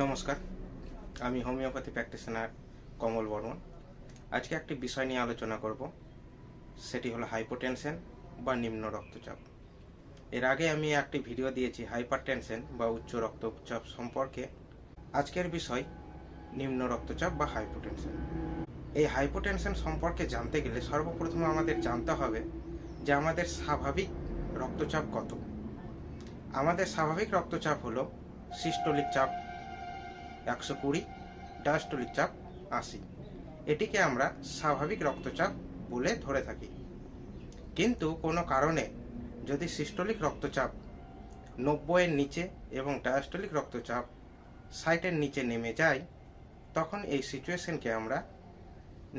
নমস্কার, আমি homeopathy practitioner কমল বর্মন। আজকে একটি বিষয় নিয়ে আলোচনা করব, সেটি হলো হাইপোটেনশন বা নিম্ন রক্তচাপ। এর আগে আমি একটি ভিডিও দিয়েছি হাইপারটেনশন বা উচ্চ রক্তচাপ সম্পর্কে। আজকের বিষয় নিম্ন রক্তচাপ বা হাইপোটেনশন। এই হাইপোটেনশন সম্পর্কে জানতে গেলে সর্বপ্রথম আমাদের জানতে হবে যে আমাদের স্বাভাবিক রক্তচাপ কত। আমাদের স্বাভাবিক রক্তচাপ হলো সিস্টোলিক চাপ 120, ডায়াস্টোলিক চাপ 80। এটিকে আমরা স্বাভাবিক রক্তচাপ বলে ধরে থাকি। কিন্তু কোনো কারণে যদি সিস্টোলিক রক্তচাপ 90-এর নিচে এবং ডায়াস্টোলিক রক্তচাপ 60-এর নিচে নেমে যায়, তখন এই সিচুয়েশনকে আমরা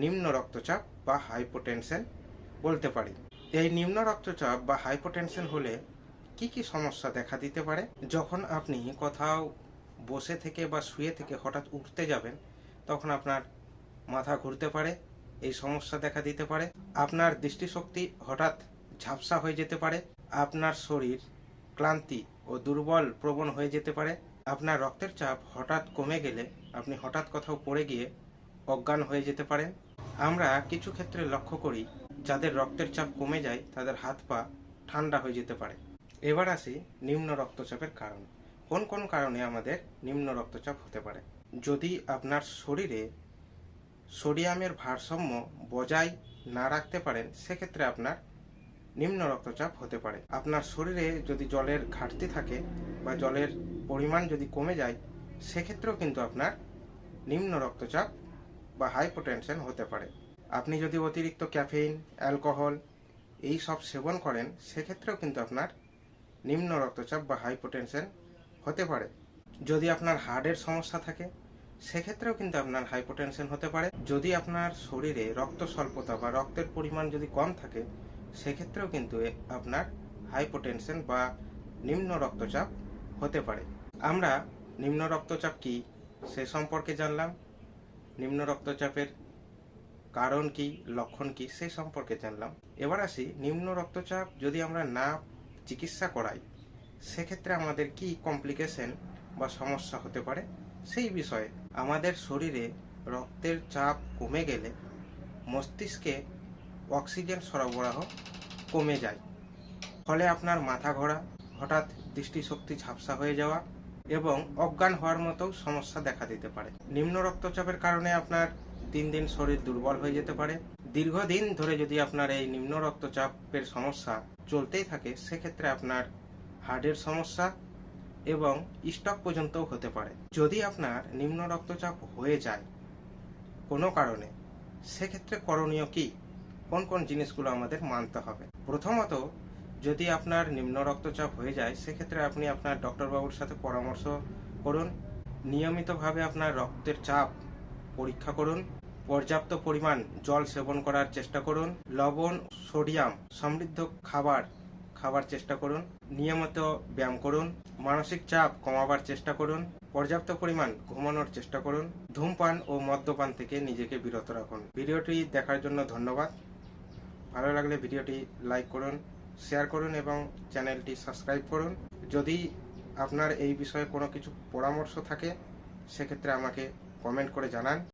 নিম্ন রক্তচাপ বা হাইপোটেনশন বলতে পারি। এই নিম্ন রক্তচাপ বা হাইপোটেনশন হলে কি কি সমস্যা দেখা দিতে পারে? যখন আপনি কোথাও বসে থেকে বা শুয়ে থেকে হঠাৎ উঠতে যাবেন, তখন আপনার মাথা ঘুরতে পারে, এই সমস্যা দেখা দিতে পারে। আপনার দৃষ্টিশক্তি হঠাৎ ঝাপসা হয়ে যেতে পারে। আপনার শরীর ক্লান্তি ও দুর্বল প্রবণ হয়ে যেতে পারে। আপনার রক্তের চাপ হঠাৎ কমে গেলে আপনি হঠাৎ কোথাও পড়ে গিয়ে অজ্ঞান হয়ে যেতে পারেন। আমরা কিছু ক্ষেত্রে লক্ষ্য করি, যাদের রক্তের চাপ কমে যায় তাদের হাত পা ঠান্ডা হয়ে যেতে পারে। এবার আসি নিম্ন রক্তচাপের কারণ। কোন কোন কারণে আমাদের নিম্ন রক্তচাপ হতে পারে? যদি আপনার শরীরে সোডিয়ামের ভারসাম্য বজায় না রাখতে পারেন, সেক্ষেত্রে আপনার নিম্ন রক্তচাপ হতে পারে। আপনার শরীরে যদি জলের ঘাটতি থাকে বা জলের পরিমাণ যদি কমে যায়, সেক্ষেত্রেও কিন্তু আপনার নিম্ন রক্তচাপ বা হাইপোটেনশন হতে পারে। আপনি যদি অতিরিক্ত ক্যাফেইন, অ্যালকোহল এই সব সেবন করেন, সেক্ষেত্রেও কিন্তু আপনার নিম্ন রক্তচাপ বা হাইপোটেনশন হতে পারে। যদি আপনার হার্টের সমস্যা থাকে, সেক্ষেত্রেও কিন্তু আপনার হাইপোটেনশন হতে পারে। যদি আপনার শরীরে রক্ত স্বল্পতা বা রক্তের পরিমাণ যদি কম থাকে, সেক্ষেত্রেও কিন্তু আপনার হাইপোটেনশন বা নিম্ন রক্তচাপ হতে পারে। আমরা নিম্ন রক্তচাপ কি সে সম্পর্কে জানলাম, নিম্ন রক্তচাপের কারণ কি, লক্ষণ কি, সেই সম্পর্কে জানলাম। এবার আসি, নিম্ন রক্তচাপ যদি আমরা না চিকিৎসা করাই, সেক্ষেত্রে আমাদের কি কমপ্লিকেশন বা সমস্যা হতে পারে সেই বিষয়ে। আমাদের শরীরে রক্তের চাপ কমে গেলে মস্তিষ্কে অক্সিজেন সরবরাহ কমে যায়, ফলে আপনার মাথা ঘোরা, হঠাৎ দৃষ্টিশক্তি ঝাপসা হয়ে যাওয়া এবং অজ্ঞান হওয়ার মতো সমস্যা দেখা দিতে পারে। নিম্ন রক্তচাপের কারণে আপনার দিন দিন শরীর দুর্বল হয়ে যেতে পারে। দীর্ঘদিন ধরে যদি আপনার এই নিম্ন রক্তচাপের সমস্যা চলতেই থাকে, সেক্ষেত্রে আপনার হার্টের সমস্যা এবং স্ট্রোক পর্যন্তও হতে পারে। যদি আপনার নিম্ন রক্তচাপ হয়ে যায় কোনো কারণে, সেক্ষেত্রে করণীয় কি, কোন কোন জিনিসগুলো আমাদের মানতে হবে? প্রথমত, যদি আপনার নিম্ন রক্তচাপ হয়ে যায়, সেক্ষেত্রে আপনি আপনার ডক্টরবাবুর সাথে পরামর্শ করুন। নিয়মিতভাবে আপনার রক্তের চাপ পরীক্ষা করুন। পর্যাপ্ত পরিমাণ জল সেবন করার চেষ্টা করুন। লবণ, সোডিয়াম সমৃদ্ধ খাবার চেষ্টা করুন। নিয়মিত ব্যায়াম করুন। মানসিক চাপ কমাবার চেষ্টা করুন। পর্যাপ্ত পরিমাণ ঘুমানোর চেষ্টা করুন। ধূমপান ও মদ্যপান থেকে নিজেকে বিরত রাখুন। ভিডিওটি দেখার জন্য ধন্যবাদ। ভালো লাগলে ভিডিওটি লাইক করুন, শেয়ার করুন এবং চ্যানেলটি সাবস্ক্রাইব করুন। যদি আপনার এই বিষয়ে কোনো কিছু পরামর্শ থাকে, সেক্ষেত্রে আমাকে কমেন্ট করে জানান।